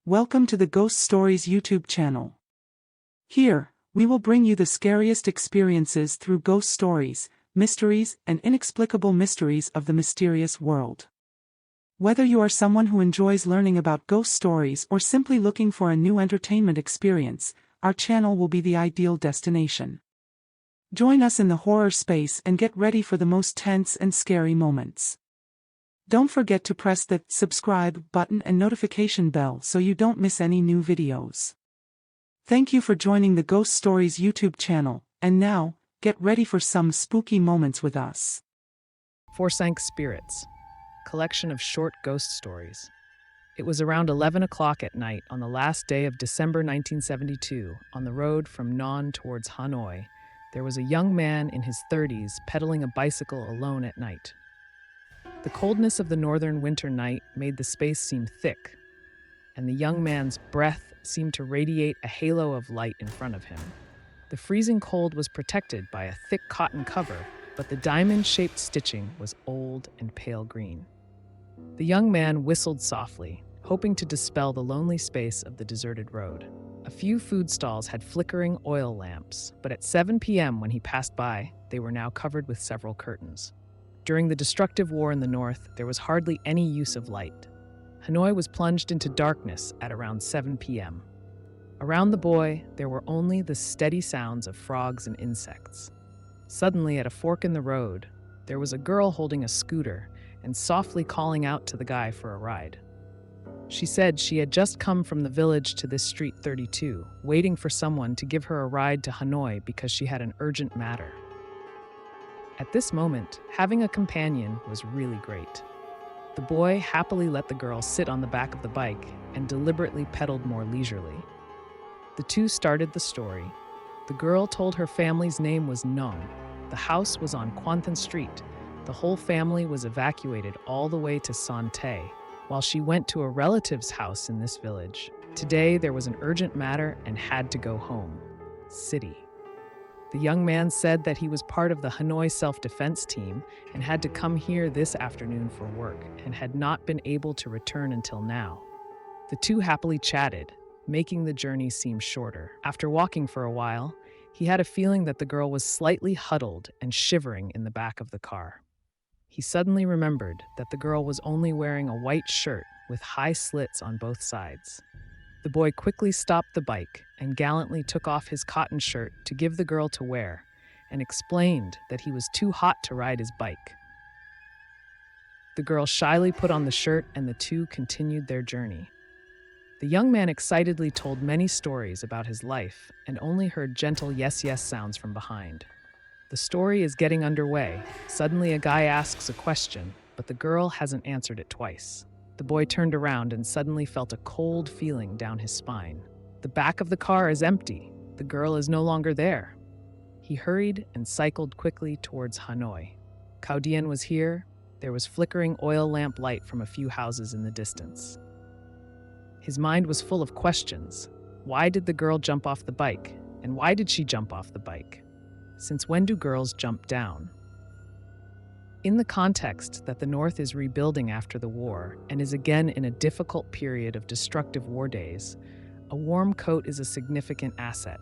Welcome to the Ghost Stories YouTube channel. Here, we will bring you the scariest experiences through ghost stories, mysteries, and inexplicable mysteries of the mysterious world. Whether you are someone who enjoys learning about ghost stories or simply looking for a new entertainment experience, our channel will be the ideal destination. Join us in the horror space and get ready for the most tense and scary moments. Don't forget to press the subscribe button and notification bell so you don't miss any new videos. Thank you for joining the Ghost Stories YouTube channel, and now, get ready for some spooky moments with us. Forsank Spirits, collection of short ghost stories. It was around 11 o'clock at night on the last day of December 1972, on the road from Nyon towards Hanoi. There was a young man in his 30s pedaling a bicycle alone at night. The coldness of the northern winter night made the space seem thick, and the young man's breath seemed to radiate a halo of light in front of him. The freezing cold was protected by a thick cotton cover, but the diamond-shaped stitching was old and pale green. The young man whistled softly, hoping to dispel the lonely space of the deserted road. A few food stalls had flickering oil lamps, but at 7 p.m. when he passed by, they were now covered with several curtains. During the destructive war in the north, there was hardly any use of light. Hanoi was plunged into darkness at around 7 p.m. Around the boy, there were only the steady sounds of frogs and insects. Suddenly, at a fork in the road, there was a girl holding a scooter and softly calling out to the guy for a ride. She said she had just come from the village to this street 32, waiting for someone to give her a ride to Hanoi because she had an urgent matter. At this moment, having a companion was really great. The boy happily let the girl sit on the back of the bike and deliberately pedaled more leisurely. The two started the story. The girl told her family's name was Nung. The house was on Quantan Street. The whole family was evacuated all the way to Sante, while she went to a relative's house in this village. Today, there was an urgent matter and had to go home. City. The young man said that he was part of the Hanoi self-defense team and had to come here this afternoon for work and had not been able to return until now. The two happily chatted, making the journey seem shorter. After walking for a while, he had a feeling that the girl was slightly huddled and shivering in the back of the car. He suddenly remembered that the girl was only wearing a white shirt with high slits on both sides. The boy quickly stopped the bike and gallantly took off his cotton shirt to give the girl to wear and explained that he was too hot to ride his bike. The girl shyly put on the shirt and the two continued their journey. The young man excitedly told many stories about his life and only heard gentle yes sounds from behind. The story is getting underway. Suddenly a guy asks a question, but the girl hasn't answered it twice. The boy turned around and suddenly felt a cold feeling down his spine. The back of the car is empty. The girl is no longer there. He hurried and cycled quickly towards Hanoi. Khao Dien was here. There was flickering oil lamp light from a few houses in the distance. His mind was full of questions. Why did the girl jump off the bike? And why did she jump off the bike? Since when do girls jump down? In the context that the North is rebuilding after the war and is again in a difficult period of destructive war days, a warm coat is a significant asset.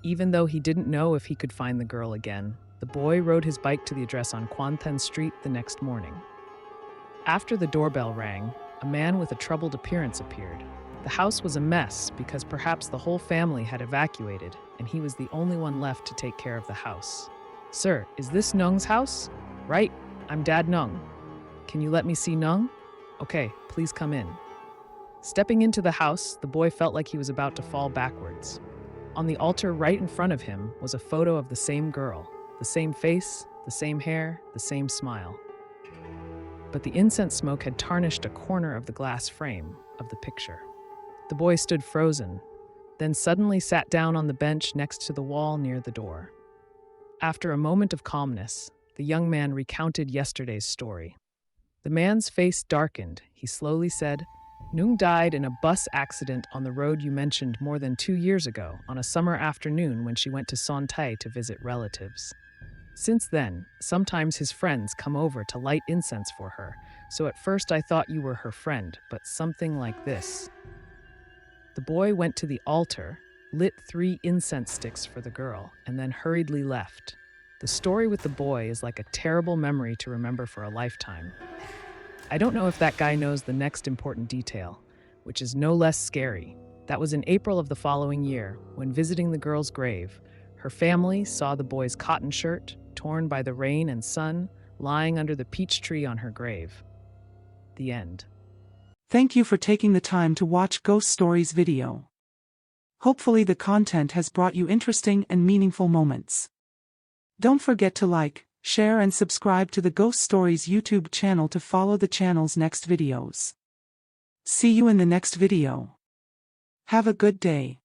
Even though he didn't know if he could find the girl again, the boy rode his bike to the address on Quantan Street the next morning. After the doorbell rang, a man with a troubled appearance appeared. The house was a mess because perhaps the whole family had evacuated and he was the only one left to take care of the house. "Sir, is this Nung's house?" "Right. I'm Dad Nung. Can you let me see Nung?" "Okay, please come in." Stepping into the house, the boy felt like he was about to fall backwards. On the altar right in front of him was a photo of the same girl, the same face, the same hair, the same smile. But the incense smoke had tarnished a corner of the glass frame of the picture. The boy stood frozen, then suddenly sat down on the bench next to the wall near the door. After a moment of calmness, the young man recounted yesterday's story. The man's face darkened. He slowly said, "Nung died in a bus accident on the road you mentioned more than 2 years ago on a summer afternoon when she went to Sante to visit relatives. Since then, sometimes his friends come over to light incense for her, so at first I thought you were her friend, but something like this." The boy went to the altar, lit 3 incense sticks for the girl, and then hurriedly left. The story with the boy is like a terrible memory to remember for a lifetime. I don't know if that guy knows the next important detail, which is no less scary. That was in April of the following year, when visiting the girl's grave, her family saw the boy's cotton shirt, torn by the rain and sun, lying under the peach tree on her grave. The end. Thank you for taking the time to watch Ghost Stories video. Hopefully the content has brought you interesting and meaningful moments. Don't forget to like, share and subscribe to the Ghost Stories YouTube channel to follow the channel's next videos. See you in the next video. Have a good day.